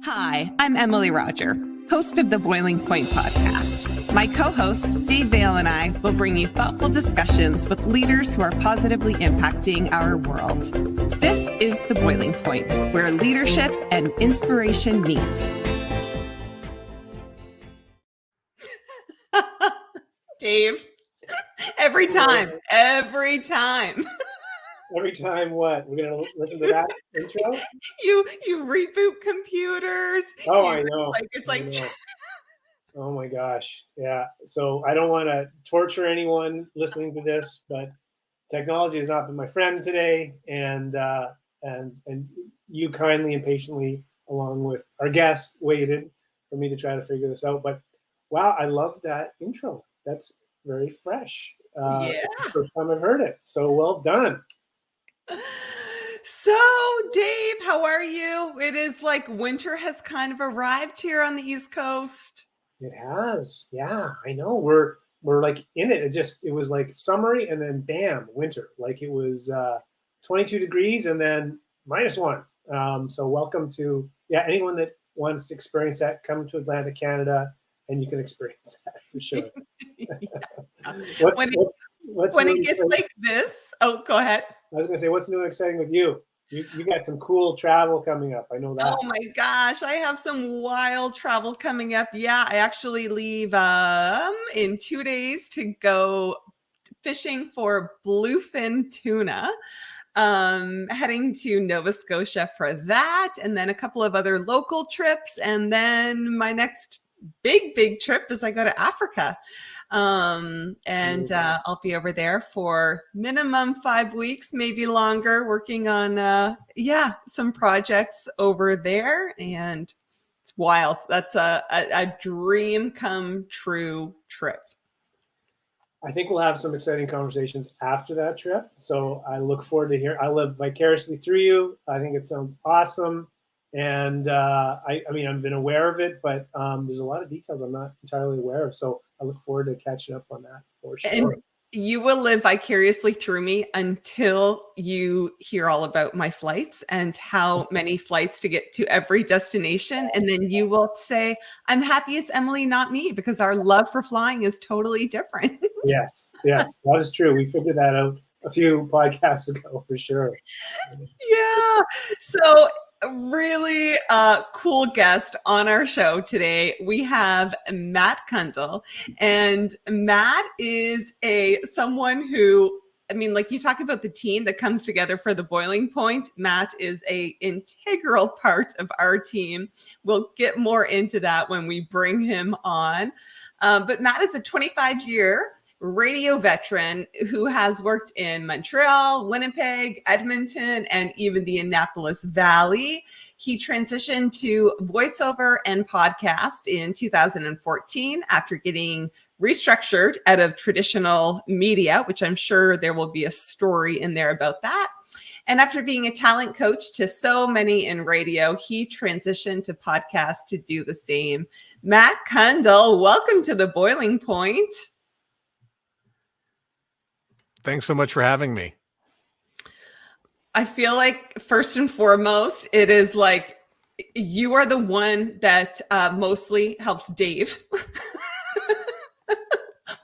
Hi, I'm Emily Roger, host of the Boiling Point podcast. My co-host, Dave Vale, and I will bring you thoughtful discussions with leaders who are positively impacting our world. This is The Boiling Point, where leadership and inspiration meet. Dave, every time. Every time what? We're going to listen to that intro? You reboot computers. Oh, I know. It's like oh my gosh. Yeah. So I don't want to torture anyone listening to this, but technology has not been my friend today. And you kindly and patiently, along with our guest, waited for me to try to figure this out. But wow, I love that intro. That's very fresh. Yeah. It's the first time I've heard it. So well done. So, Dave, how are you? It is like winter has kind of arrived here on the East Coast. It has. Yeah, I know. We're like in it. It was like summery and then bam, winter. Like it was 22 degrees and then -1. So welcome to, anyone that wants to experience that, come to Atlantic, Canada, and you can experience that for sure. When it gets like this, oh, go ahead. I was going to say, what's new and exciting with you? You got some cool travel coming up. I know that. Oh my gosh, I have some wild travel coming up. Yeah, I actually leave in 2 days to go fishing for bluefin tuna. Heading to Nova Scotia for that, and then a couple of other local trips, and then my next big trip is I go to Africa. I'll be over there for minimum 5 weeks, maybe longer, working on some projects over there, and it's wild. That's a dream come true trip. I think we'll have some exciting conversations after that trip. So I look forward to hearing. I live vicariously through you. I think it sounds awesome. And I mean, I've been aware of it, but there's a lot of details I'm not entirely aware of. So I look forward to catching up on that for sure. And you will live vicariously through me until you hear all about my flights and how many flights to get to every destination. And then you will say, I'm happy it's Emily, not me, because our love for flying is totally different. Yes, that is true. We figured that out a few podcasts ago for sure. Yeah. So really cool guest on our show today. We have Matt Cundill, and Matt is someone who, I mean, like you talk about the team that comes together for the Boiling Point. Matt is an integral part of our team. We'll get more into that when we bring him on. But Matt is a 25-year radio veteran who has worked in Montreal, Winnipeg, Edmonton, and even the Annapolis Valley. He transitioned to voiceover and podcast in 2014 after getting restructured out of traditional media, which I'm sure there will be a story in there about that. And after being a talent coach to so many in radio, he transitioned to podcast to do the same. Matt Cundill, welcome to the Boiling Point. Thanks so much for having me. I feel like first and foremost, it is like you are the one that mostly helps Dave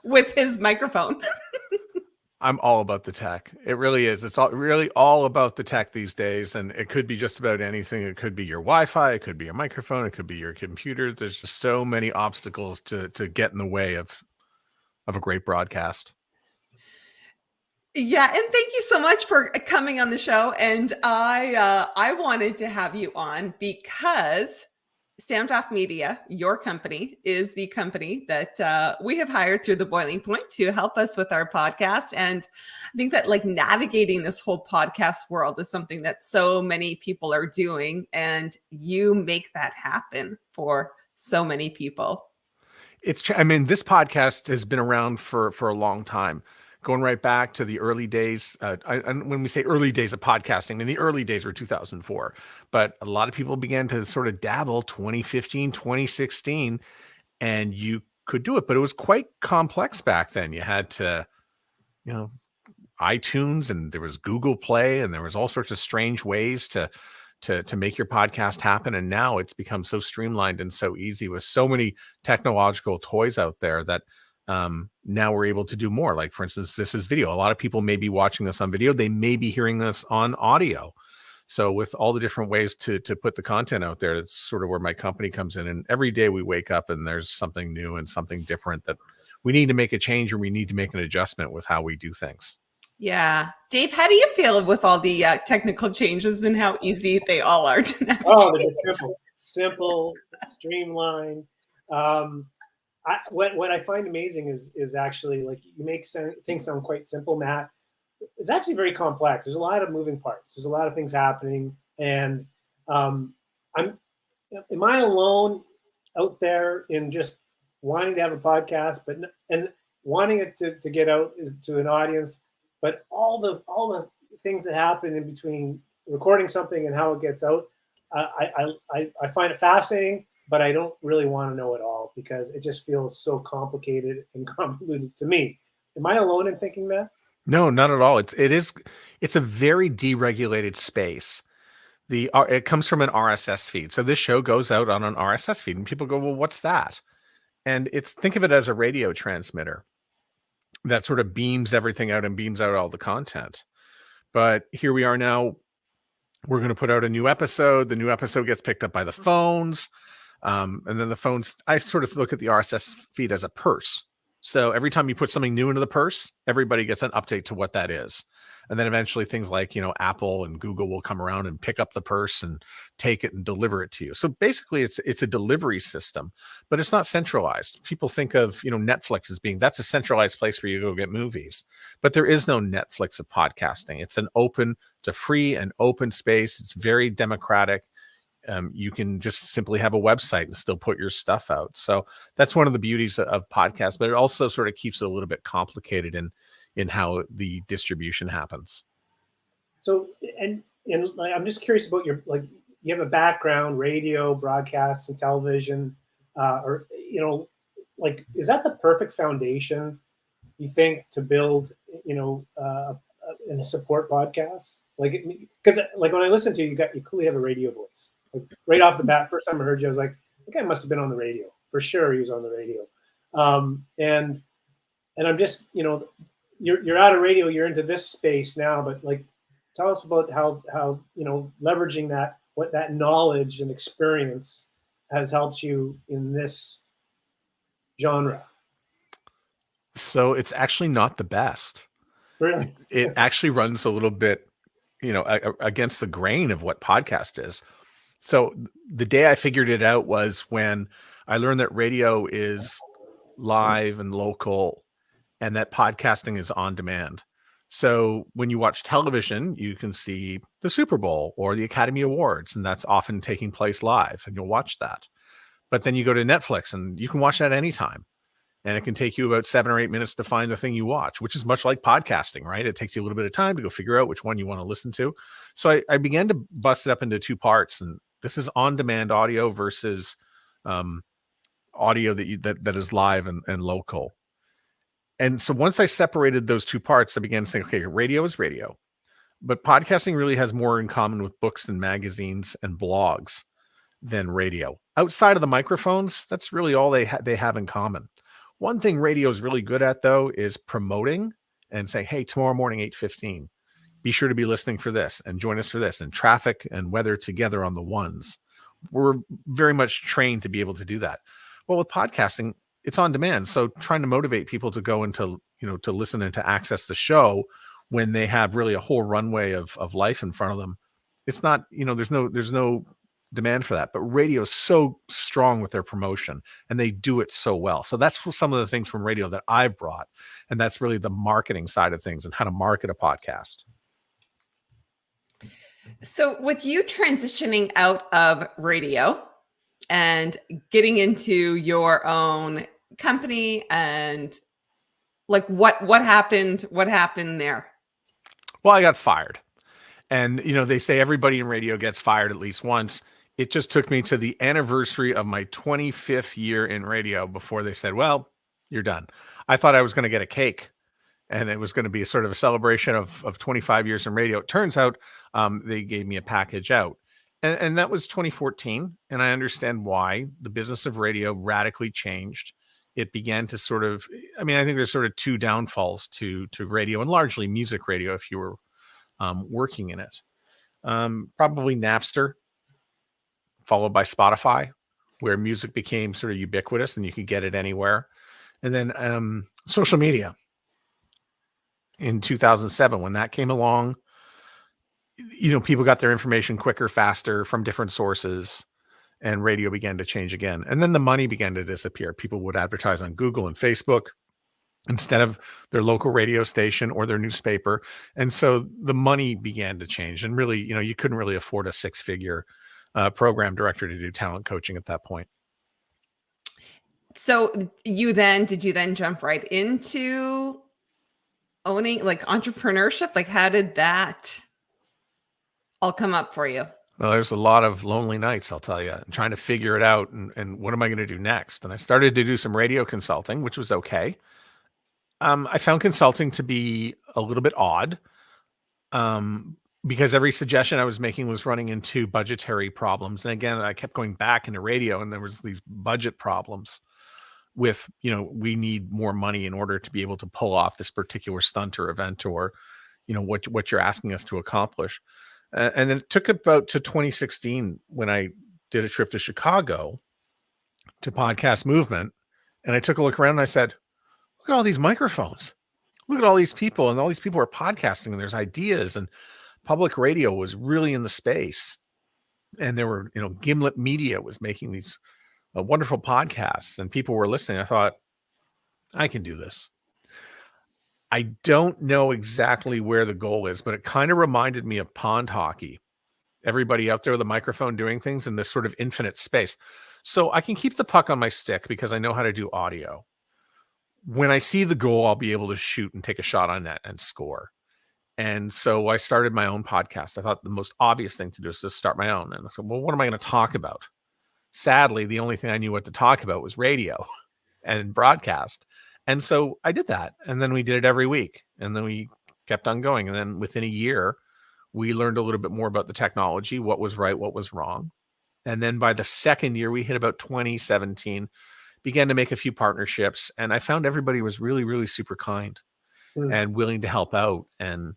with his microphone. I'm all about the tech. It really is. It's really all about the tech these days. And it could be just about anything. It could be your Wi-Fi. It could be a microphone. It could be your computer. There's just so many obstacles to get in the way of a great broadcast. Yeah, and thank you so much for coming on the show. And I wanted to have you on because Soundoff Media, your company, is the company that we have hired through the Boiling Point to help us with our podcast. And I think that like navigating this whole podcast world is something that so many people are doing, and you make that happen for so many people. I mean, this podcast has been around for a long time. Going right back to the early days. And when we say early days of podcasting, I mean, the early days were 2004, but a lot of people began to sort of dabble 2015, 2016, and you could do it, but it was quite complex back then. You had to, iTunes, and there was Google Play, and there was all sorts of strange ways to to make your podcast happen. And now it's become so streamlined and so easy with so many technological toys out there that now we're able to do more. Like, for instance, this is video. A lot of people may be watching this on video. They may be hearing this on audio. So with all the different ways to put the content out there, it's sort of where my company comes in. And every day we wake up and there's something new and something different that we need to make a change, or we need to make an adjustment with how we do things. Yeah. Dave, how do you feel with all the technical changes and how easy they all are to navigate? Oh, they're simple, streamlined. What I find amazing is actually, like, you make things sound quite simple, Matt. It's actually very complex. There's a lot of moving parts. There's a lot of things happening, and am I alone out there in just wanting to have a podcast, and wanting it to get out to an audience, but all the things that happen in between recording something and how it gets out, I find it fascinating, but I don't really want to know it all because it just feels so complicated and convoluted to me. Am I alone in thinking that? No, not at all. It's a very deregulated space. It comes from an RSS feed. So this show goes out on an RSS feed, and people go, well, what's that? And think of it as a radio transmitter that sort of beams everything out and beams out all the content. But here we are now. We're going to put out a new episode. The new episode gets picked up by the phones. And then the phones, I sort of look at the RSS feed as a purse. So every time you put something new into the purse, everybody gets an update to what that is. And then eventually things like, Apple and Google will come around and pick up the purse and take it and deliver it to you. So basically it's a delivery system, but it's not centralized. People think of, Netflix as being, that's a centralized place where you go get movies, but there is no Netflix of podcasting. It's a free and open space. It's very democratic. You can just simply have a website and still put your stuff out. So that's one of the beauties of podcasts, but it also sort of keeps it a little bit complicated in how the distribution happens. So, and I'm just curious about you have a background, radio, broadcast, and television, is that the perfect foundation, you think, to build, and to support podcasts? Because when I listen to you, you clearly have a radio voice. Like, right off the bat, first time I heard you, I was like, that guy must have been on the radio. For sure, he was on the radio. And I'm just, you're out of radio, you're into this space now, but tell us about how leveraging that knowledge and experience has helped you in this genre. So it's actually not the best. Really? It actually runs a little bit, against the grain of what podcast is. So the day I figured it out was when I learned that radio is live and local and that podcasting is on demand. So when you watch television, you can see the Super Bowl or the Academy Awards, and that's often taking place live, and you'll watch that. But then you go to Netflix and you can watch that anytime. And it can take you about 7 or 8 minutes to find the thing you watch, which is much like podcasting, right? It takes you a little bit of time to go figure out which one you want to listen to. So I began to bust it up into 2 parts. And this is on-demand audio versus audio that is live and local. And so once I separated those 2 parts, I began saying, okay, radio is radio. But podcasting really has more in common with books and magazines and blogs than radio. Outside of the microphones, that's really all they have in common. One thing radio is really good at, though, is promoting and saying, hey, tomorrow morning, 8:15, be sure to be listening for this and join us for this, and traffic and weather together on the ones. We're very much trained to be able to do that. Well, with podcasting, it's on demand. So trying to motivate people to go into, to listen and to access the show when they have really a whole runway of life in front of them. It's not, there's no demand for that, but radio is so strong with their promotion and they do it so well. So that's some of the things from radio that I've brought. And that's really the marketing side of things and how to market a podcast. So with you transitioning out of radio and getting into your own company, and what happened there? Well, I got fired. And, they say everybody in radio gets fired at least once. It just took me to the anniversary of my 25th year in radio before they said, well, you're done. I thought I was going to get a cake and it was going to be a sort of a celebration of 25 years in radio. It turns out they gave me a package out. And that was 2014. And I understand why. The business of radio radically changed. It began to sort of, I mean, I think there's sort of two downfalls to radio, and largely music radio if you were working in it. Probably Napster, followed by Spotify, where music became sort of ubiquitous and you could get it anywhere. And then social media in 2007, when that came along, people got their information quicker, faster from different sources, and radio began to change again. And then the money began to disappear. People would advertise on Google and Facebook instead of their local radio station or their newspaper. And so the money began to change. And really, you couldn't really afford a 6-figure program director to do talent coaching at that point. So did you then jump right into owning, like, entrepreneurship? Like, how did that all come up for you? Well, there's a lot of lonely nights, I'll tell you, and trying to figure it out and what am I going to do next? And I started to do some radio consulting, which was okay. I found consulting to be a little bit odd because every suggestion I was making was running into budgetary problems. And again, I kept going back into radio and there was these budget problems with, we need more money in order to be able to pull off this particular stunt or event or, what you're asking us to accomplish. And then it took about to 2016 when I did a trip to Chicago to Podcast Movement. And I took a look around and I said, look at all these microphones. Look at all these people. And all these people are podcasting and there's ideas. And public radio was really in the space. And there were, Gimlet Media was making these wonderful podcasts and people were listening. I thought, I can do this. I don't know exactly where the goal is, but it kind of reminded me of pond hockey. Everybody out there with a microphone doing things in this sort of infinite space. So I can keep the puck on my stick because I know how to do audio. When I see the goal, I'll be able to shoot and take a shot on net and score. And so I started my own podcast. I thought the most obvious thing to do is to start my own. And I said, well, what am I going to talk about? Sadly, the only thing I knew what to talk about was radio and broadcast. And so I did that. And then we did it every week. And then we kept on going. And then within a year, we learned a little bit more about the technology, what was right, what was wrong. And then by the second year, we hit about 2017, began to make a few partnerships. And I found everybody was really, really super kind and willing to help out. And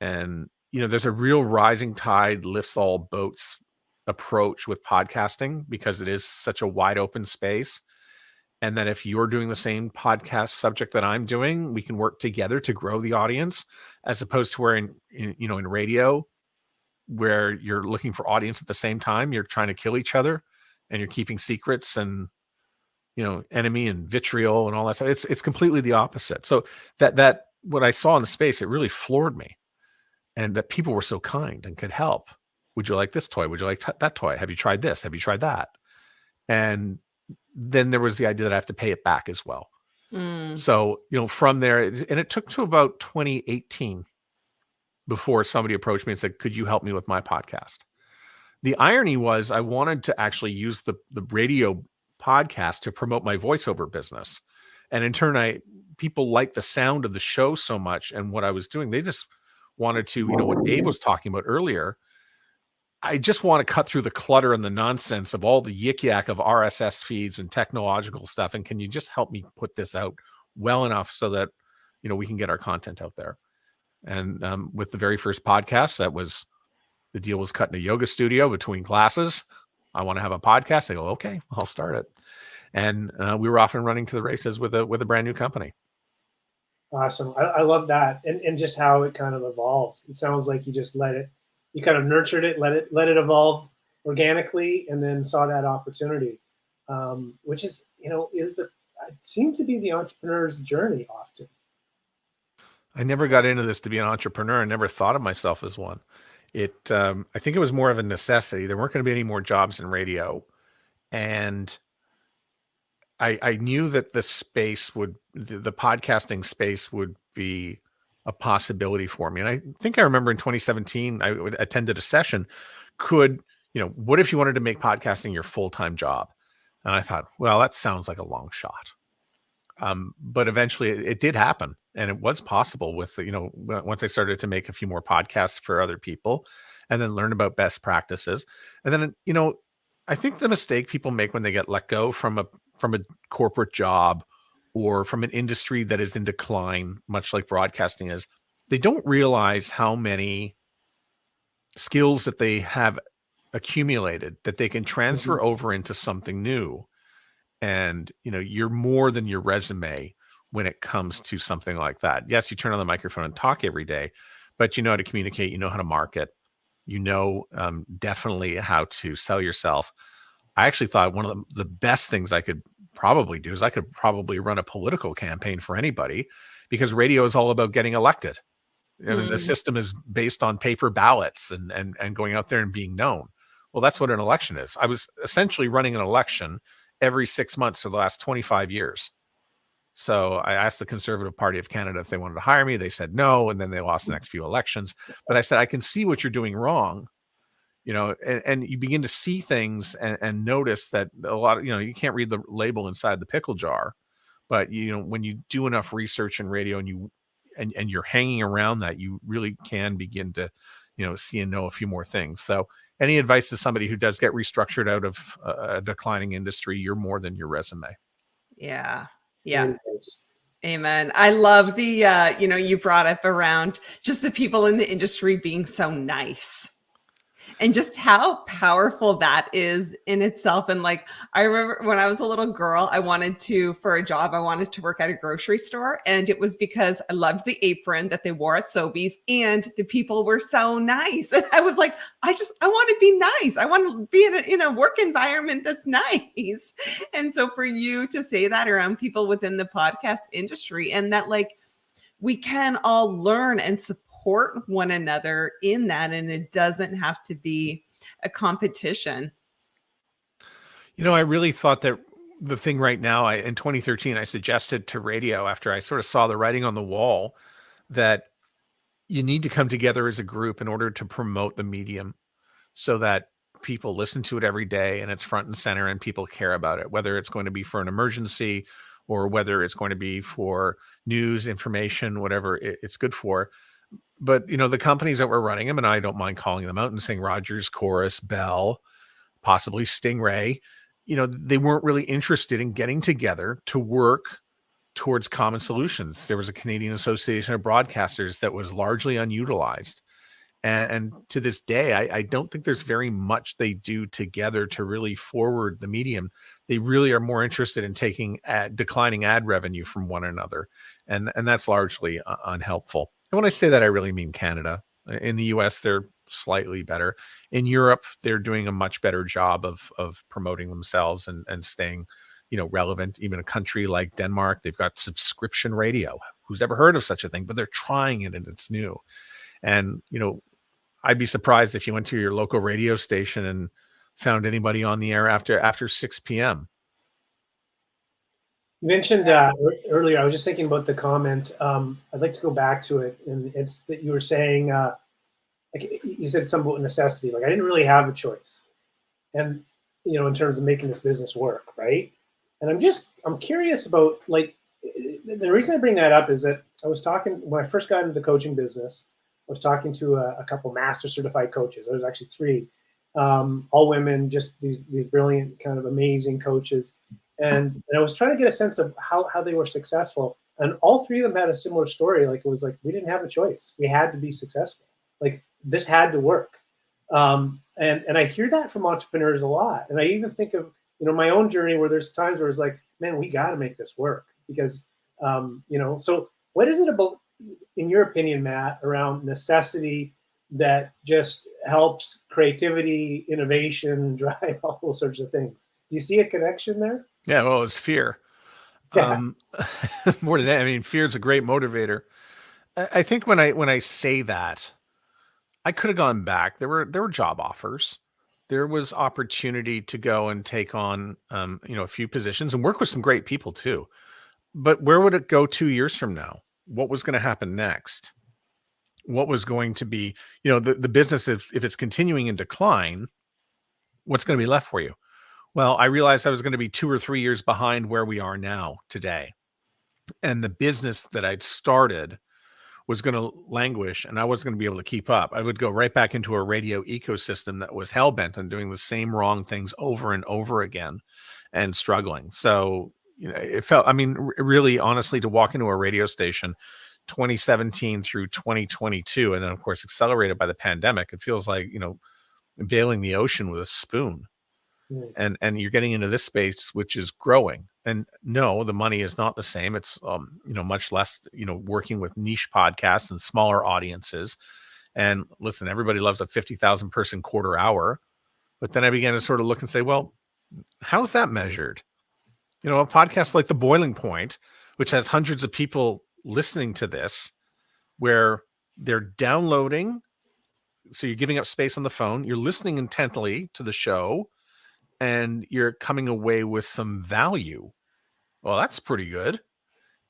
there's a real rising tide lifts all boats approach with podcasting because it is such a wide open space. And that if you're doing the same podcast subject that I'm doing, we can work together to grow the audience, as opposed to where in radio, where you're looking for audience at the same time, you're trying to kill each other and you're keeping secrets and, enemy and vitriol and all that stuff. It's completely the opposite. So that what I saw in the space, it really floored me, and that people were so kind and could help. Would you like this toy? Would you like that toy? Have you tried this? Have you tried that? And then there was the idea that I have to pay it back as well. So, from there, and it took to about 2018 before somebody approached me and said, could you help me with my podcast? The irony was I wanted to actually use the radio podcast to promote my voiceover business. And in turn, people liked the sound of the show so much and what I was doing. They just wanted to, what Dave was talking about earlier, I just want to cut through the clutter and the nonsense of all the yik-yak of RSS feeds and technological stuff. And can you just help me put this out well enough so that, we can get our content out there? And with the very first podcast, the deal was cut in a yoga studio between classes. I want to have a podcast. I go, okay, I'll start it. And we were off and running to the races with a brand new company. Awesome. I love that. And just how it kind of evolved. It sounds like you just you kind of nurtured it, let it evolve organically, and then saw that opportunity, which is, it seems to be the entrepreneur's journey often. I never got into this to be an entrepreneur. I never thought of myself as one. I think it was more of a necessity. There weren't going to be any more jobs in radio. And I knew that the podcasting space would be a possibility for me. And I think I remember in 2017, I attended a session. What if you wanted to make podcasting your full-time job? And I thought, well, that sounds like a long shot. But eventually it did happen, and it was possible with, once I started to make a few more podcasts for other people and then learn about best practices. And then, I think the mistake people make when they get let go from a corporate job or from an industry that is in decline, much like broadcasting is, they don't realize how many skills that they have accumulated that they can transfer over into something new. And, you're more than your resume when it comes to something like that. Yes, you turn on the microphone and talk every day, but you know how to communicate, you know how to market, definitely how to sell yourself. I actually thought one of the best things I could probably do is I could probably run a political campaign for anybody, because radio is all about getting elected. I mean, the system is based on paper ballots and going out there and being known. Well, that's what an election is. I was essentially running an election every 6 months for the last 25 years. So I asked the Conservative Party of Canada if they wanted to hire me. They said no, and then they lost the next few elections. But I said, I can see what you're doing wrong, and you begin to see things and notice that a lot of, you can't read the label inside the pickle jar, but when you do enough research in radio and you're hanging around that, you really can begin to, see and know a few more things. So any advice to somebody who does get restructured out of a declining industry, you're more than your resume. Yeah. Yeah. Amen. I love the, you brought up around just the people in the industry being so nice. And just how powerful that is in itself. And like, I remember when I was a little girl, for a job, I wanted to work at a grocery store. And it was because I loved the apron that they wore at Sobeys, and the people were so nice. And I was like, I want to be nice. I want to be in a work environment that's nice. And so for you to say that around people within the podcast industry, and that like, we can all learn and support one another in that, and it doesn't have to be a competition. I really thought that the thing right now, in 2013, I suggested to radio, after I sort of saw the writing on the wall, that you need to come together as a group in order to promote the medium so that people listen to it every day and it's front and center and people care about it, whether it's going to be for an emergency or whether it's going to be for news, information, whatever it's good for. But, the companies that were running them, and I don't mind calling them out and saying Rogers, Chorus, Bell, possibly Stingray, they weren't really interested in getting together to work towards common solutions. There was a Canadian Association of Broadcasters that was largely unutilized. And to this day, I don't think there's very much they do together to really forward the medium. They really are more interested in taking declining ad revenue from one another. And that's largely unhelpful. And when I say that, I really mean Canada. In the US, they're slightly better. In Europe, they're doing a much better job of promoting themselves and staying, relevant. Even a country like Denmark, they've got subscription radio. Who's ever heard of such a thing? But they're trying it, and it's new. And, I'd be surprised if you went to your local radio station and found anybody on the air after 6 p.m. You mentioned earlier, I was just thinking about the comment. I'd like to go back to it. And it's that you were saying, like you said something about necessity. Like I didn't really have a choice. And, in terms of making this business work, right? And I'm curious about, like, the reason I bring that up is that I was talking, when I first got into the coaching business, I was talking to a couple master certified coaches. There was actually 3, all women, just these brilliant, kind of amazing coaches. And I was trying to get a sense of how they were successful. And all 3 of them had a similar story. Like it was like, we didn't have a choice. We had to be successful. Like this had to work. And I hear that from entrepreneurs a lot. And I even think of, my own journey where there's times where it's like, man, we got to make this work because, so what is it about, in your opinion, Matt, around necessity that just helps creativity, innovation, drive all those sorts of things? Do you see a connection there? Yeah, well, it's fear. Yeah. More than that, I mean, fear is a great motivator. I think when I say that, I could have gone back. There were job offers. There was opportunity to go and take on, a few positions and work with some great people too. But where would it go 2 years from now? What was going to happen next? What was going to be, the business, if it's continuing in decline, what's going to be left for you? Well, I realized I was going to be 2 or 3 years behind where we are now today. and the business that I'd started was going to languish and I wasn't going to be able to keep up, I would go right back into a radio ecosystem that was hell-bent on doing the same wrong things over and over again and struggling. So, it felt, I mean, really, honestly, to walk into a radio station 2017 through 2022, and then, of course, accelerated by the pandemic, it feels like, bailing the ocean with a spoon. And you're getting into this space, which is growing. And no, the money is not the same. It's, much less, working with niche podcasts and smaller audiences. And listen, everybody loves a 50,000 person quarter hour. But then I began to sort of look and say, well, how's that measured? A podcast like The Boiling Point, which has hundreds of people listening to this, where they're downloading. So you're giving up space on the phone. You're listening intently to the show, and you're coming away with some value. Well, that's pretty good.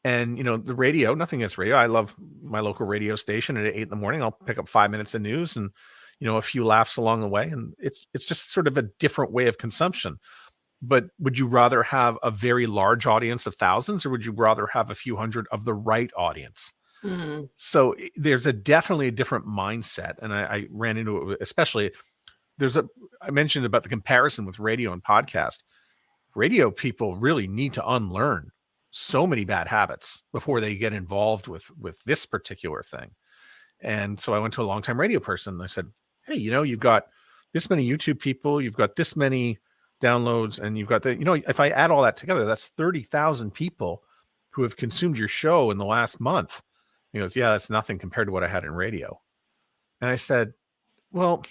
And, the radio, nothing against radio. I love my local radio station at 8 a.m. I'll pick up 5 minutes of news and, a few laughs along the way. And it's just sort of a different way of consumption. But would you rather have a very large audience of thousands, or would you rather have a few hundred of the right audience? Mm-hmm. So there's definitely a different mindset. And I ran into it, especially I mentioned about the comparison with radio and podcast. Radio people really need to unlearn so many bad habits before they get involved with this particular thing. And so I went to a longtime radio person and I said, hey, you've got this many YouTube people, you've got this many downloads, and you've got if I add all that together, that's 30,000 people who have consumed your show in the last month. He goes, yeah, that's nothing compared to what I had in radio. And I said, well,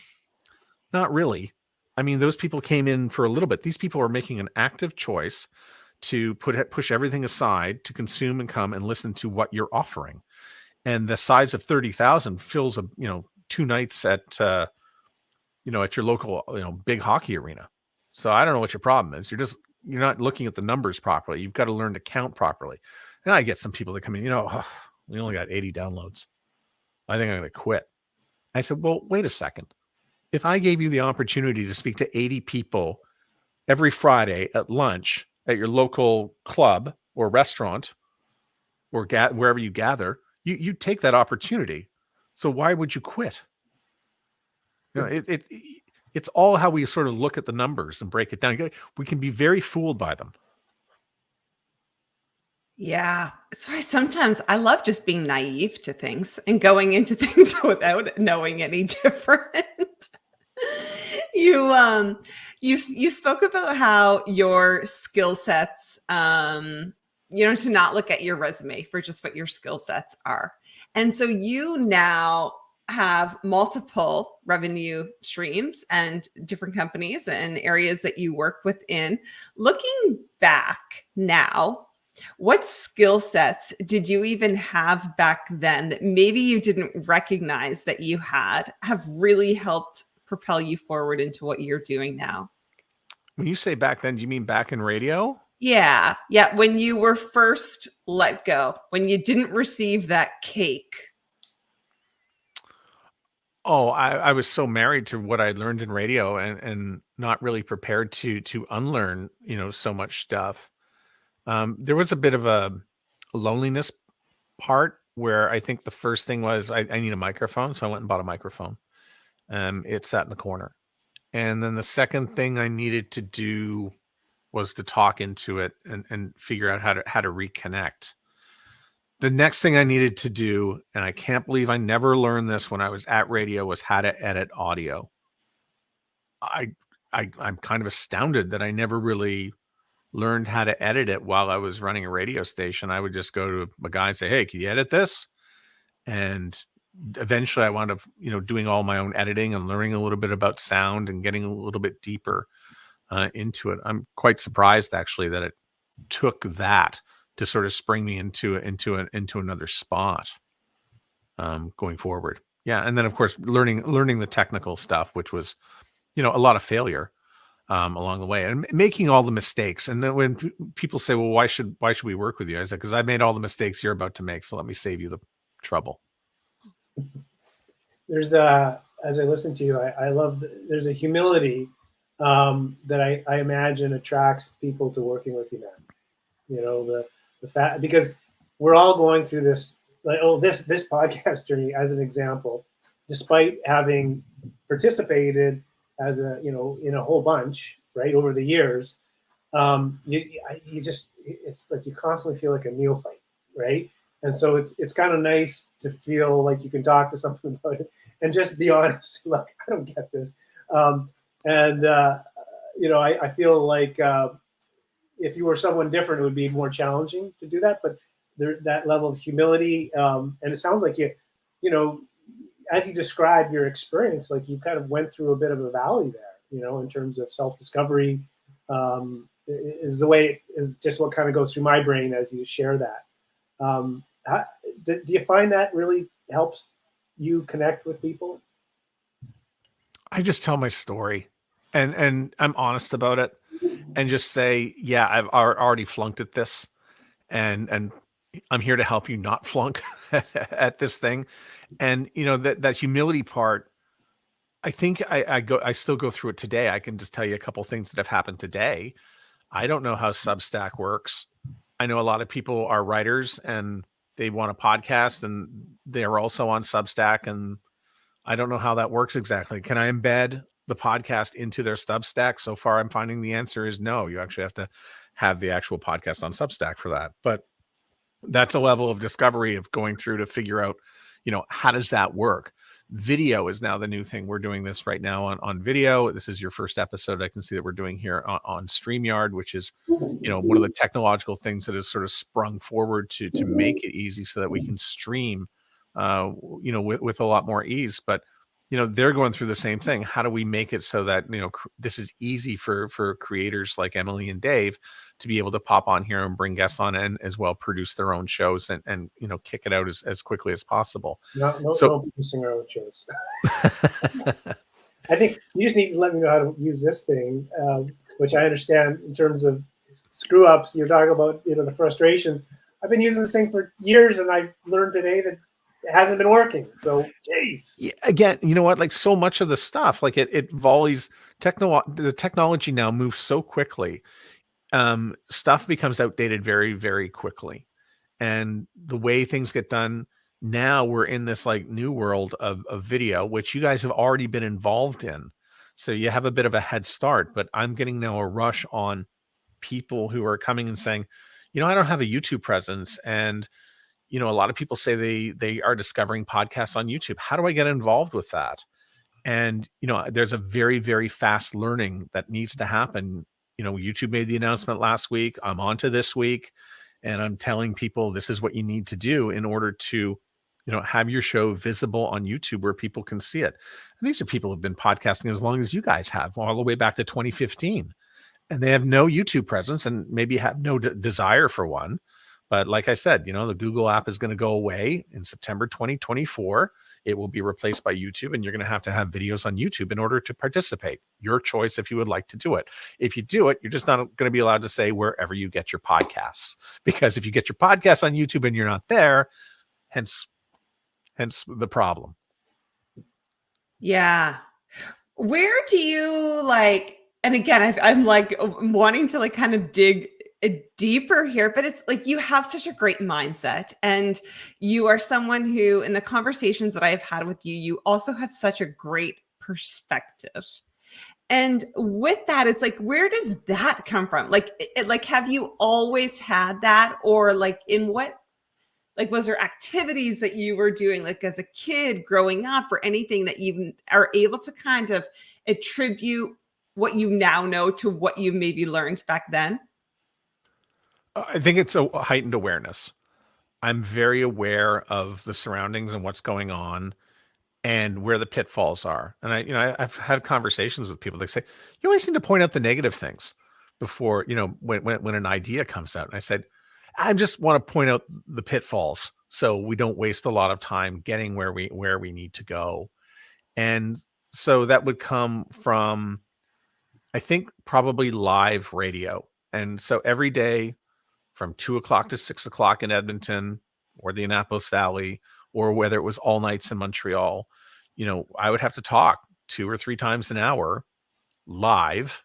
not really. I mean, those people came in for a little bit. These people are making an active choice to push everything aside to consume and come and listen to what you're offering. And the size of 30,000 fills two nights at at your local big hockey arena. So I don't know what your problem is. You're not looking at the numbers properly. You've got to learn to count properly. And I get some people that come in, we only got 80 downloads. I think I'm going to quit. I said, well, wait a second. If I gave you the opportunity to speak to 80 people every Friday at lunch at your local club or restaurant or wherever you gather, you take that opportunity. So why would you quit? It's all how we sort of look at the numbers and break it down. We can be very fooled by them. Yeah. That's why sometimes I love just being naive to things and going into things without knowing any different. You spoke about how your skill sets, to not look at your resume for just what your skill sets are. And so you now have multiple revenue streams and different companies and areas that you work within. Looking back now, what skill sets did you even have back then that maybe you didn't recognize that you have really helped propel you forward into what you're doing now? When you say back then, do you mean back in radio? Yeah. Yeah. When you were first let go, when you didn't receive that cake. Oh, I was so married to what I learned in radio and not really prepared to unlearn, so much stuff. There was a bit of a loneliness part where I think the first thing was I need a microphone. So I went and bought a microphone. It sat in the corner. And then the second thing I needed to do was to talk into it and figure out how to reconnect. The next thing I needed to do, and I can't believe I never learned this when I was at radio, was how to edit audio. I'm kind of astounded that I never really learned how to edit it while I was running a radio station. I would just go to a guy and say, hey, can you edit this? And eventually I wound up, doing all my own editing and learning a little bit about sound and getting a little bit deeper into it. I'm quite surprised actually that it took that to sort of spring me into another spot going forward. Yeah. And then of course, learning the technical stuff, which was, a lot of failure along the way and making all the mistakes. And then when people say, well, why should we work with you? I said, because I made all the mistakes you're about to make. So let me save you the trouble. There's as I listen to you, I love, there's a humility that I imagine attracts people to working with you, man. The fact, because we're all going through this, like, this podcast journey as an example, despite having participated as in a whole bunch, right, over the years. You just, it's like you constantly feel like a neophyte, right? And so it's kind of nice to feel like you can talk to someone about it and just be honest. Look, I don't get this, and I feel like if you were someone different, it would be more challenging to do that. But that level of humility, and it sounds like as you describe your experience, like you kind of went through a bit of a valley there, in terms of self-discovery. Is just what kind of goes through my brain as you share that. Do you find that really helps you connect with people? I just tell my story, and I'm honest about it, and just say, yeah, I've already flunked at this, and I'm here to help you not flunk at this thing. And that humility part, I think I still go through it today. I can just tell you a couple things that have happened today. I don't know how Substack works. I know a lot of people are writers and they want a podcast and they're also on Substack, and I don't know how that works exactly. Can I embed the podcast into their Substack? So far, I'm finding the answer is no. You actually have to have the actual podcast on Substack for that. But that's a level of discovery of going through to figure out, how does that work? Video is now the new thing. We're doing this right now on video. This is your first episode. I can see that we're doing here on StreamYard, which is, one of the technological things that has sort of sprung forward to make it easy so that we can stream, with a lot more ease. But they're going through the same thing. How do we make it so that, this is easy for creators like Emily and Dave to be able to pop on here and bring guests on and as well produce their own shows and kick it out as quickly as possible. No producing our own shows. I think you just need to let me know how to use this thing, which I understand in terms of screw ups. You're talking about, the frustrations. I've been using this thing for years, and I learned today that it hasn't been working. So, geez. Yeah, again, you know what? Like so much of the stuff, like it volleys. The technology now moves so quickly. Stuff becomes outdated very, very quickly, and the way things get done now, we're in this like new world of video, which you guys have already been involved in. So you have a bit of a head start. But I'm getting now a rush on people who are coming and saying, I don't have a YouTube presence, and a lot of people say they are discovering podcasts on YouTube. How do I get involved with that? And, there's a very, very fast learning that needs to happen. YouTube made the announcement last week. I'm on to this week, and I'm telling people this is what you need to do in order to, have your show visible on YouTube where people can see it. And these are people who've been podcasting as long as you guys have, all the way back to 2015. And they have no YouTube presence and maybe have no desire for one. But like I said, the Google app is going to go away in September 2024. It will be replaced by YouTube, and you're going to have videos on YouTube in order to participate. Your choice if you would like to do it. If you do it, you're just not going to be allowed to say wherever you get your podcasts. Because if you get your podcasts on YouTube and you're not there, hence the problem. Yeah. Where do you and again, I'm like wanting to kind of dig deeper here, but it's like you have such a great mindset, and you are someone who, in the conversations that I've had with you, you also have such a great perspective. And with that, it's like, where does that come from? Have you always had that, or in what, was there activities that you were doing as a kid growing up, or anything that you are able to kind of attribute what you now know to what you maybe learned back then? I think it's a heightened awareness. I'm very aware of the surroundings and what's going on and where the pitfalls are. And I've had conversations with people. They say, you always seem to point out the negative things before, when an idea comes out. And I said, I just want to point out the pitfalls so we don't waste a lot of time getting where we need to go. And so that would come from, I think, probably live radio. And so every day, from 2:00 to 6:00 in Edmonton or the Annapolis Valley, or whether it was all nights in Montreal, I would have to talk 2 or 3 times an hour live,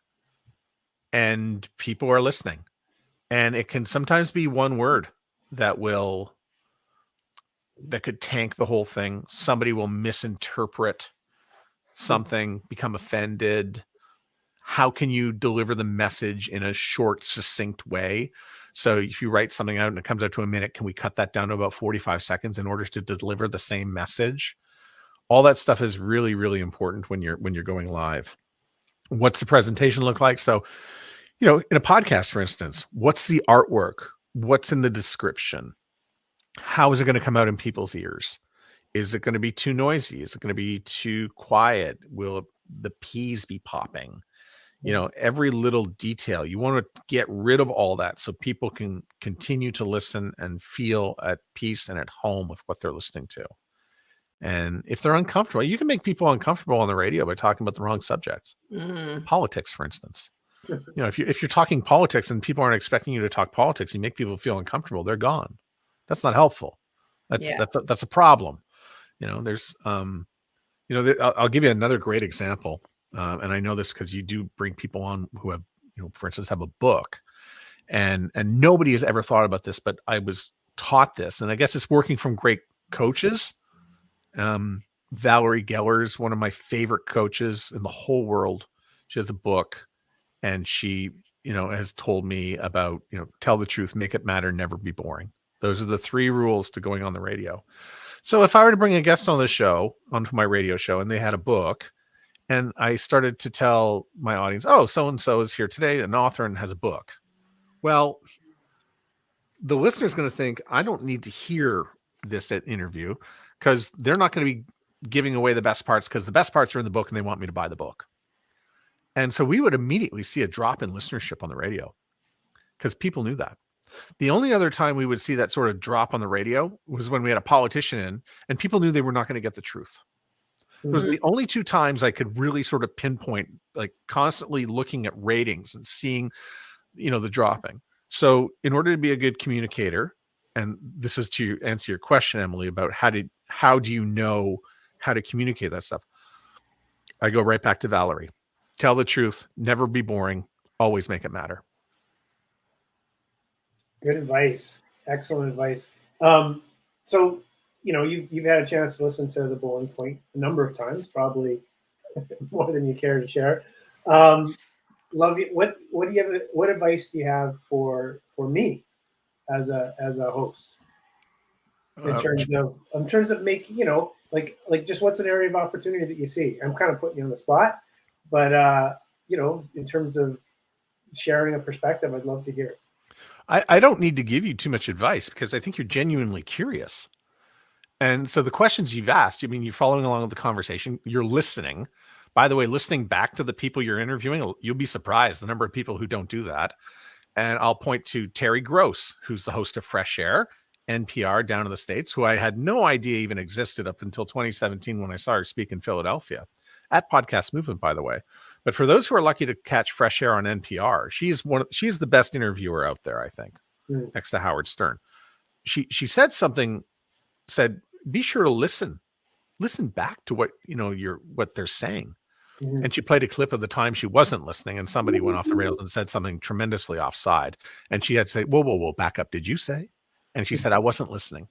and people are listening. And it can sometimes be one word, that could tank the whole thing. Somebody will misinterpret something, become offended. How can you deliver the message in a short, succinct way? So if you write something out and it comes out to a minute, can we cut that down to about 45 seconds in order to deliver the same message? All that stuff is really, really important when you're going live. What's the presentation look like? So, in a podcast, for instance, what's the artwork? What's in the description? How is it going to come out in people's ears? Is it going to be too noisy? Is it going to be too quiet? Will the P's be popping? Every little detail. You want to get rid of all that so people can continue to listen and feel at peace and at home with what they're listening to. And if they're uncomfortable, you can make people uncomfortable on the radio by talking about the wrong subjects. Politics, for instance. If you're talking politics and people aren't expecting you to talk politics, you make people feel uncomfortable, they're gone. That's not helpful. That's a problem. There's I'll give you another great example. And I know this because you do bring people on who have, for instance, have a book, and nobody has ever thought about this, but I was taught this, and I guess it's working from great coaches. Valerie Geller is one of my favorite coaches in the whole world. She has a book, and she, has told me about, tell the truth, make it matter, never be boring. Those are the 3 rules to going on the radio. So if I were to bring a guest on the show, onto my radio show, and they had a book, and I started to tell my audience, oh, so-and-so is here today, an author, and has a book. Well, the listener's going to think, I don't need to hear this interview because they're not going to be giving away the best parts, because the best parts are in the book and they want me to buy the book. And so we would immediately see a drop in listenership on the radio because people knew that. The only other time we would see that sort of drop on the radio was when we had a politician in and people knew they were not going to get the truth. Those are the only 2 times I could really sort of pinpoint, like constantly looking at ratings and seeing, the dropping. So in order to be a good communicator, and this is to answer your question, Emily, about how do you know how to communicate that stuff? I go right back to Valerie. Tell the truth, never be boring, always make it matter. Good advice. Excellent advice. So, you've had a chance to listen to the Bowling Point a number of times, probably more than you care to share. Love you. What do you have? What advice do you have for me as a host in terms of making, like just what's an area of opportunity that you see? I'm kind of putting you on the spot, but in terms of sharing a perspective, I'd love to hear it. I don't need to give you too much advice because I think you're genuinely curious. And so the questions you've asked, you're following along with the conversation, you're listening. By the way, listening back to the people you're interviewing, you'll be surprised the number of people who don't do that. And I'll point to Terry Gross, who's the host of Fresh Air, NPR down in the States, who I had no idea even existed up until 2017 when I saw her speak in Philadelphia at Podcast Movement, by the way. But for those who are lucky to catch Fresh Air on NPR, she's the best interviewer out there, I think, next to Howard Stern. She said be sure to listen back to what what they're saying. And she played a clip of the time she wasn't listening and somebody went off the rails and said something tremendously offside. And she had to say, whoa, back up. Did you say? And she said, I wasn't listening.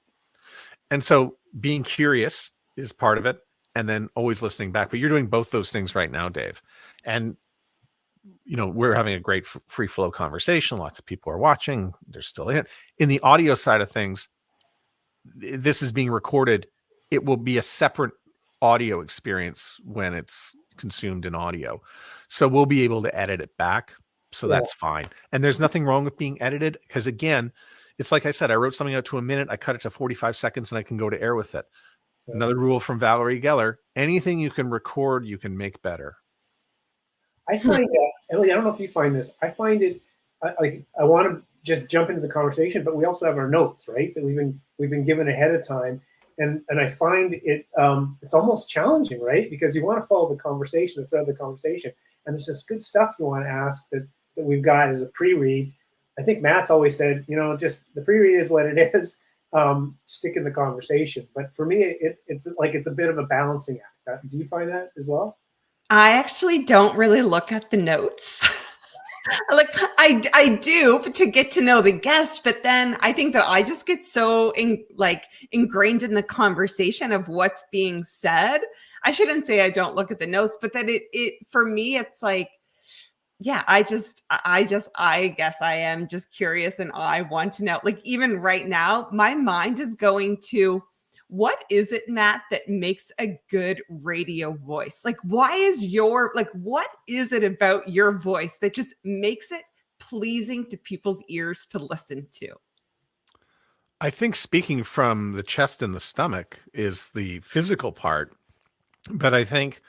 And so being curious is part of it. And then always listening back. But you're doing both those things right now, Dave. And, we're having a great free flow conversation. Lots of people are watching. They're still in. In the audio side of things, this is being recorded. It will be a separate audio experience when it's consumed in audio. So we'll be able to edit it back. So that's fine. And there's nothing wrong with being edited because, again, it's like I said, I wrote something out to a minute. I cut it to 45 seconds and I can go to air with it. Another rule from Valerie Geller, anything you can record, you can make better. I find that, Ellie, I don't know if you find this. I find it, I want to just jump into the conversation, but we also have our notes, right? That we've been given ahead of time. And I find it, it's almost challenging, right? Because you want to follow the conversation, the thread of the conversation. And there's just good stuff you want to ask that we've got as a pre-read. I think Matt's always said, just the pre-read is what it is. Stick in the conversation. But for me, it's like it's a bit of a balancing act. Do you find that as well? I actually don't really look at the notes. Like I do to get to know the guest, but then I think that I just get so ingrained in the conversation of what's being said. I shouldn't say I don't look at the notes, but that it for me it's like, yeah, I guess I am just curious and I want to know. Like even right now, my mind is going to, what is it, Matt, that makes a good radio voice? Like, what is it about your voice that just makes it pleasing to people's ears to listen to? I think speaking from the chest and the stomach is the physical part, but I think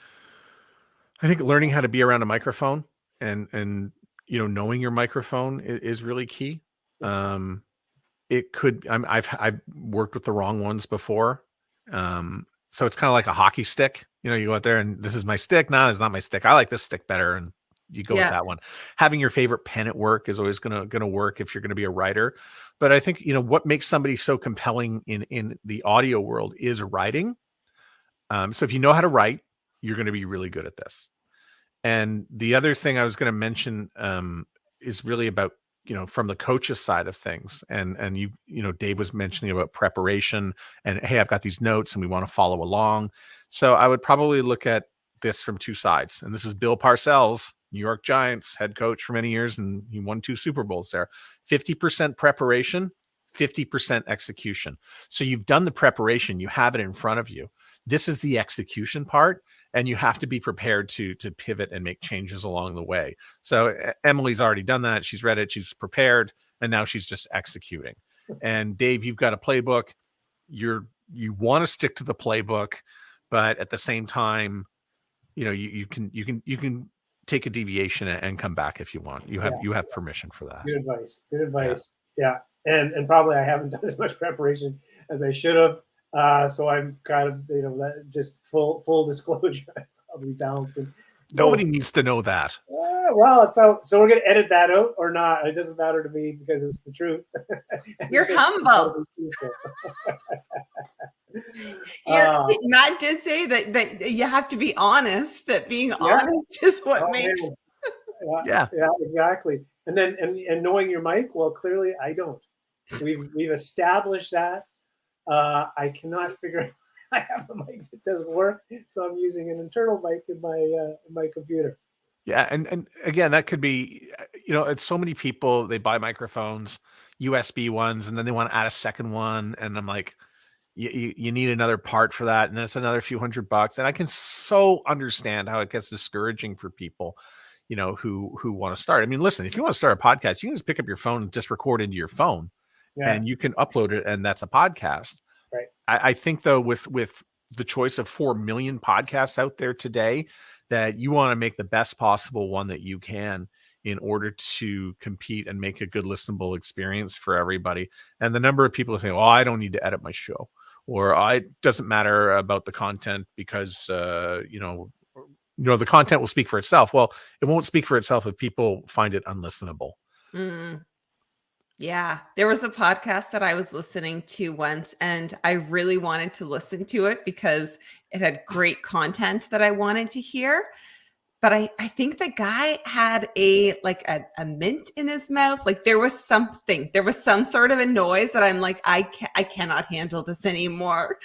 learning how to be around a microphone and knowing your microphone is really key. It could I've worked with the wrong ones before. So it's kind of like a hockey stick. You go out there and this is my stick. No, it's not my stick. I like this stick better. And you go with that one. Having your favorite pen at work is always gonna work if you're gonna be a writer. But I think what makes somebody so compelling in the audio world is writing. So if you know how to write, you're gonna be really good at this. And the other thing I was going to mention is really about, from the coach's side of things. And Dave was mentioning about preparation and, hey, I've got these notes and we want to follow along. So I would probably look at this from two sides. And this is Bill Parcells, New York Giants head coach for many years, and he won 2 Super Bowls there. 50% preparation, 50% execution. So you've done the preparation, you have it in front of you. This is the execution part. And you have to be prepared to pivot and make changes along the way. So Emily's already done that. She's read it. She's prepared. And now she's just executing. And Dave, you've got a playbook. You want to stick to the playbook, but at the same time, you can take a deviation and come back if you want. You have permission for that. Good advice. Yeah. And probably I haven't done as much preparation as I should have. So I'm kind of, just full disclosure, I'm probably balancing. Nobody needs to know that. Well, so we're going to edit that out or not. It doesn't matter to me because it's the truth. You're humble. Matt did say that you have to be honest, that being honest is what makes. Yeah, exactly. And then, and knowing your mic, well, clearly I don't. We've established that. I cannot figure out. I have a mic that doesn't work, so I'm using an internal mic in my computer. Yeah, and again, that could be, it's so many people, they buy microphones, USB ones, and then they want to add a second one, and I'm like, you need another part for that, and then it's another few $100. And I can so understand how it gets discouraging for people, who want to start. I mean, listen, if you want to start a podcast, you can just pick up your phone and just record into your phone. Yeah. And you can upload it, and that's a podcast. Right. I think though, with the choice of 4 million podcasts out there today, that you want to make the best possible one that you can in order to compete and make a good listenable experience for everybody. And the number of people saying, "Oh, I don't need to edit my show," or "It doesn't matter about the content because the content will speak for itself." Well, it won't speak for itself if people find it unlistenable. Mm. Yeah, there was a podcast that I was listening to once, and I really wanted to listen to it because it had great content that I wanted to hear. But I think the guy had a mint in his mouth. Like there was some sort of a noise that I'm like, I cannot handle this anymore.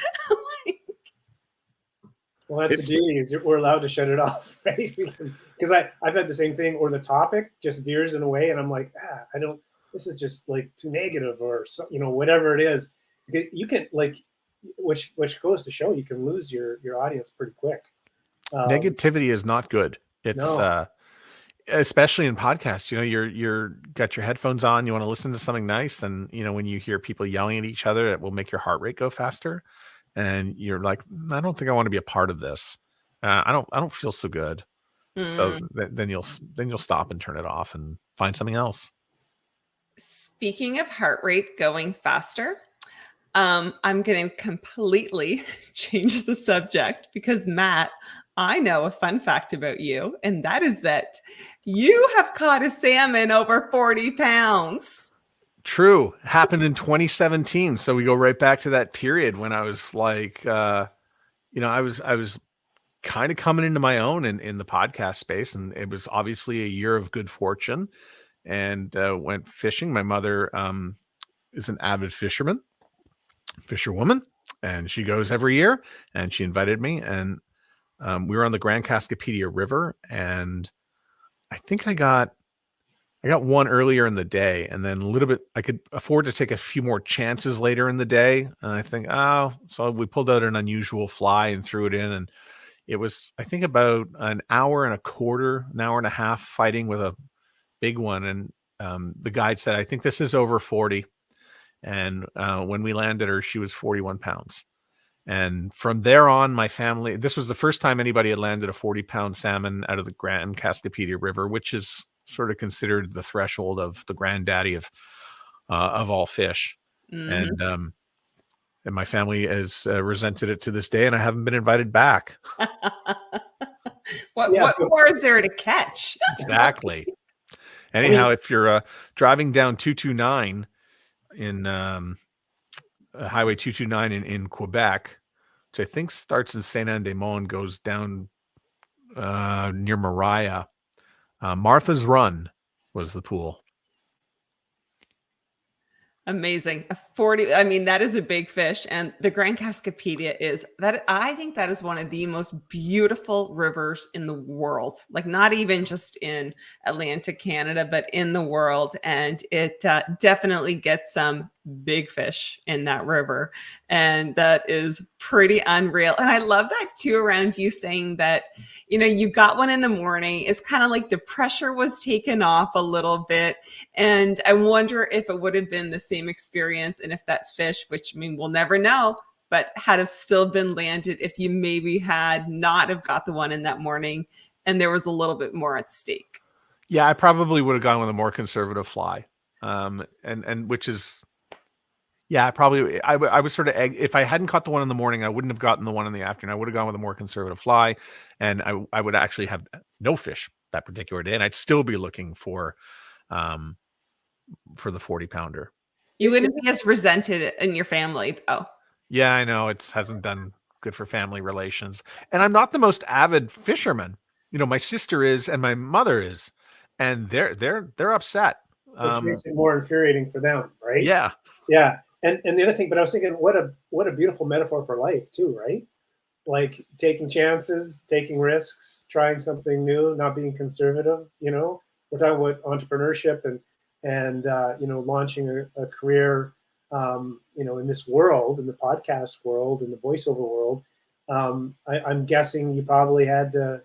Well, that's the beauty, is we're allowed to shut it off, right? Because I've had the same thing, or the topic just veers in a way, and I'm like, I don't. This is just like too negative, or whatever it is. You can which goes to show you can lose your audience pretty quick. Negativity is not good. It's especially in podcasts. You're got your headphones on. You want to listen to something nice, and when you hear people yelling at each other, it will make your heart rate go faster. And you're like, I don't think I want to be a part of this. I don't feel so good. Mm. So then you'll stop and turn it off and find something else. Speaking of heart rate going faster, I'm going to completely change the subject because, Matt, I know a fun fact about you, and that is that you have caught a salmon over 40 pounds. True. Happened in 2017. So we go right back to that period when I was like, I was kind of coming into my own in the podcast space. And it was obviously a year of good fortune, and went fishing. My mother is an avid fisherwoman, and she goes every year, and she invited me, and we were on the Grand Cascapedia River, and I think I got one earlier in the day, and then a little bit, I could afford to take a few more chances later in the day. And I think, so we pulled out an unusual fly and threw it in. And it was, I think, about an hour and a quarter, an hour and a half fighting with a big one. And the guide said, I think this is over 40. And when we landed her, she was 41 pounds. And from there on, my family, this was the first time anybody had landed a 40-pound salmon out of the Grand Cascapedia River, which is sort of considered the threshold of the granddaddy of all fish. Mm-hmm. And my family has resented it to this day, and I haven't been invited back. What more is there to catch? Exactly. Anyhow, if you're driving down 229 in Highway 229 in Quebec, which I think starts in Saint-Anne-des-Monts and goes down near Mariah, Martha's Run was the pool. Amazing. A 40, I mean, that is a big fish. And the Grand Cascapedia is that, I think that is one of the most beautiful rivers in the world, like not even just in Atlantic Canada, but in the world. And it definitely gets some big fish in that river. And that is pretty unreal. And I love that too, around you saying that, you know, you got one in the morning. It's kind of like the pressure was taken off a little bit. And I wonder if it would have been the same experience, and if that fish, which, I mean, we'll never know, but had have still been landed if you maybe had not have got the one in that morning and there was a little bit more at stake. Yeah, I probably would have gone with a more conservative fly. And which is, yeah, I was sort of, if I hadn't caught the one in the morning, I wouldn't have gotten the one in the afternoon. I would have gone with a more conservative fly, and I would actually have no fish that particular day, and I'd still be looking for the 40-pounder. You wouldn't be as resented in your family, though. Yeah, I know it hasn't done good for family relations, and I'm not the most avid fisherman. You know, my sister is, and my mother is, and they're upset. Which makes it more infuriating for them, right? Yeah. Yeah. And the other thing, but I was thinking, what a beautiful metaphor for life too, right? Like taking chances, taking risks, trying something new, not being conservative. You know, we're talking about entrepreneurship and you know, launching a career, you know, in this world, in the podcast world, in the voiceover world. I'm guessing you probably had to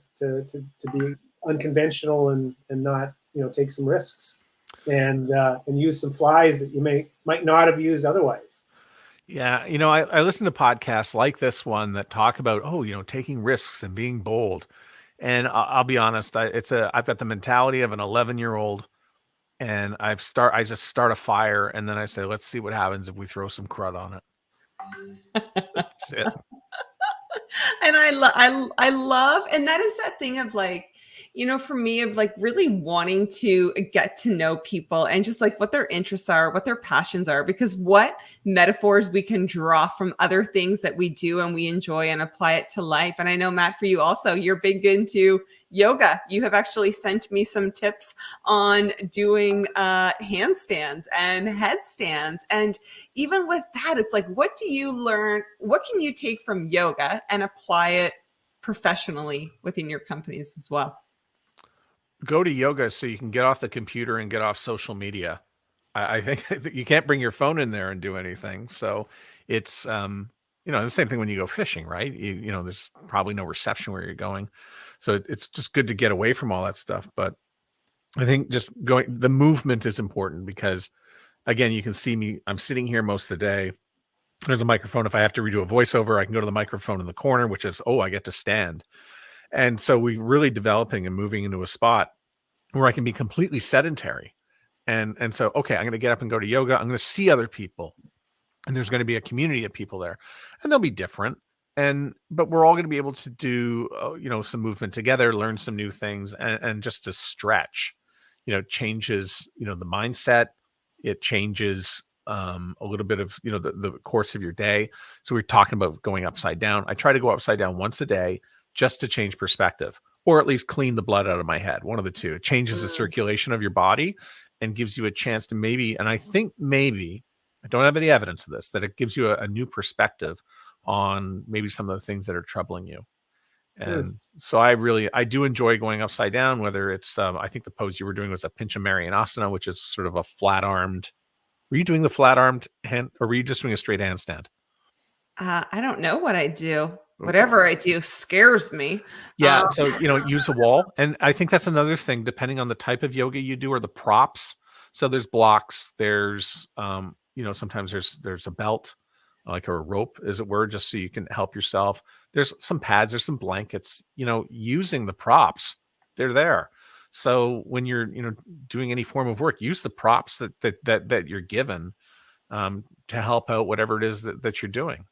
be unconventional and not, you know, take some risks. And use some flies that you might not have used otherwise. Yeah, you know, I listen to podcasts like this one that talk about, you know, taking risks and being bold. And I'll be honest, I've got the mentality of an 11-year-old, and I just start a fire, and then I say, let's see what happens if we throw some crud on it. That's it. And I love, and that is that thing of like, you know, for me, of like really wanting to get to know people and just like what their interests are, what their passions are, because what metaphors we can draw from other things that we do and we enjoy and apply it to life. And I know, Matt, for you also, you're big into yoga. You have actually sent me some tips on doing handstands and headstands. And even with that, it's like, what do you learn? What can you take from yoga and apply it professionally within your companies as well? Go to yoga so you can get off the computer and get off social media. I think that you can't bring your phone in there and do anything. So it's, you know, the same thing when you go fishing, right? You know, there's probably no reception where you're going. So it's just good to get away from all that stuff. But I think just the movement is important because, again, you can see me, I'm sitting here most of the day. There's a microphone. If I have to redo a voiceover, I can go to the microphone in the corner, which is, I get to stand. And so we're really developing and moving into a spot where I can be completely sedentary. And so, okay, I'm going to get up and go to yoga. I'm going to see other people, and there's going to be a community of people there, and they'll be different. But we're all going to be able to do, you know, some movement together, learn some new things, and just to stretch, you know, changes, you know, the mindset. It changes a little bit of, you know, the course of your day. So we're talking about going upside down. I try to go upside down once a day, just to change perspective, or at least clean the blood out of my head. One of the two. It changes the circulation of your body and gives you a chance to maybe, and I think maybe, I don't have any evidence of this, that it gives you a new perspective on maybe some of the things that are troubling you. And so I do enjoy going upside down, whether it's, I think the pose you were doing was a Pincha Marianasana, which is sort of a flat-armed. Were you doing the flat-armed hand, or were you just doing a straight handstand? I don't know what I do. Whatever I do scares me. Yeah. So, use a wall. And I think that's another thing, depending on the type of yoga you do or the props. So there's blocks, there's, sometimes there's a belt, like, or a rope, as it were, just so you can help yourself. There's some pads, there's some blankets, using the props, they're there. So when you're, doing any form of work, use the props that you're given to help out whatever it is that you're doing.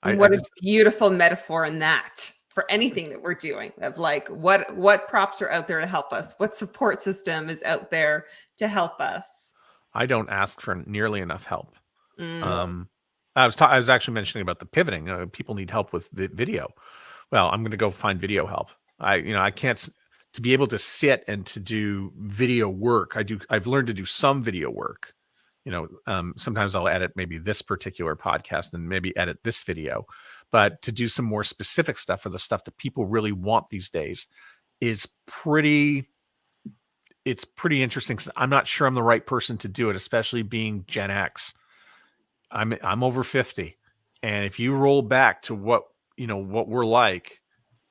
What a beautiful metaphor in that for anything that we're doing, of like, what props are out there to help us? What support system is out there to help us? I don't ask for nearly enough help. I was actually mentioning about the pivoting. People need help with video. Well, I'm going to go find video help. I can't, to be able to sit and to do video work. I've learned to do some video work. Sometimes I'll edit maybe this particular podcast and maybe edit this video, but to do some more specific stuff for the stuff that people really want these days is pretty interesting. I'm not sure I'm the right person to do it, especially being Gen X. I'm over 50. And if you roll back to what we're like,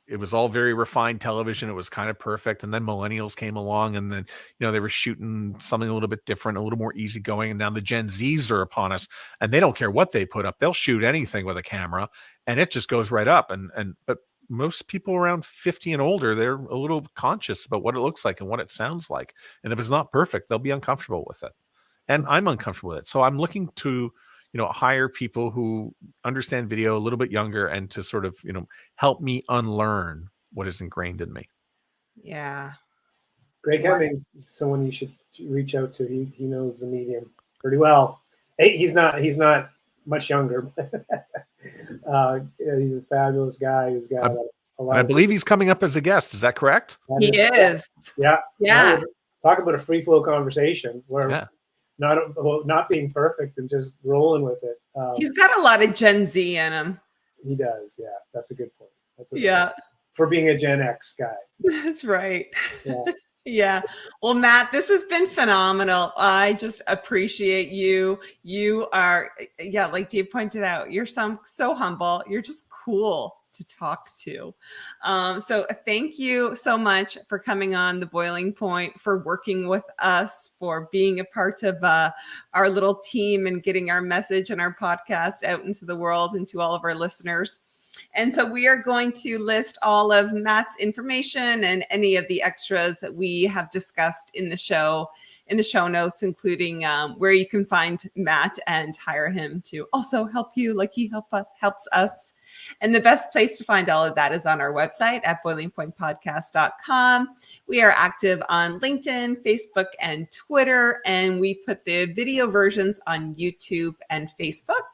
it was all very refined television. It was kind of perfect. And then millennials came along, and then, they were shooting something a little bit different, a little more easygoing. And now the Gen Zs are upon us, and they don't care what they put up. They'll shoot anything with a camera and it just goes right up. But most people around 50 and older, they're a little conscious about what it looks like and what it sounds like. And if it's not perfect, they'll be uncomfortable with it. And I'm uncomfortable with it. So I'm looking to, hire people who understand video, a little bit younger, and to sort of, help me unlearn what is ingrained in me. Yeah. Greg Hemmings, someone you should reach out to. He knows the medium pretty well. He's not much younger. He's a fabulous guy who's got a lot. I believe he's coming up as a guest. Is that correct? He is. Yeah. Yeah. Talk about a free flow conversation where not about not being perfect and just rolling with it. He's got a lot of Gen Z in him. He does. Yeah. That's a good point. Yeah. For being a Gen X guy. That's right. Yeah. Yeah. Well, Matt, this has been phenomenal. I just appreciate you. You are, like Dave pointed out, you're so humble. You're just cool to talk to. So thank you so much for coming on The Boiling Point, for working with us, for being a part of our little team and getting our message and our podcast out into the world and to all of our listeners. And so we are going to list all of Matt's information and any of the extras that we have discussed in the show notes, including where you can find Matt and hire him to also help you like he helps us. And the best place to find all of that is on our website at boilingpointpodcast.com. We are active on LinkedIn, Facebook, and Twitter, and we put the video versions on YouTube and Facebook.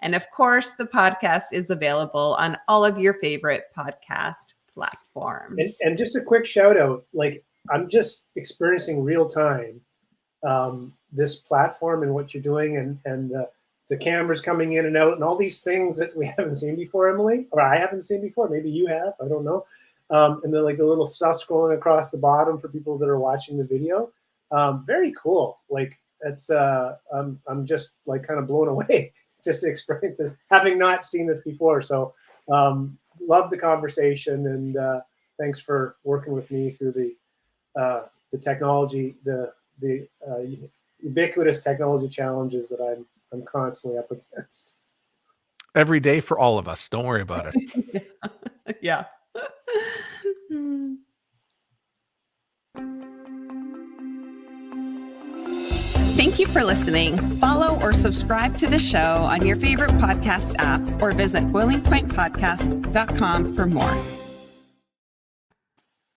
And of course, the podcast is available on all of your favorite podcast platforms. And just a quick shout out, like, I'm just experiencing real time this platform and what you're doing, and the cameras coming in and out and all these things that we haven't seen before, Emily, or I haven't seen before. Maybe you have, I don't know. And then like the little stuff scrolling across the bottom for people that are watching the video. Very cool. Like, it's I'm just like kind of blown away just to experience this, having not seen this before. So love the conversation, and thanks for working with me through the technology, the ubiquitous technology challenges that I'm constantly up against. Every day for all of us. Don't worry about it. Yeah. Thank you for listening. Follow or subscribe to the show on your favorite podcast app, or visit boilingpointpodcast.com for more.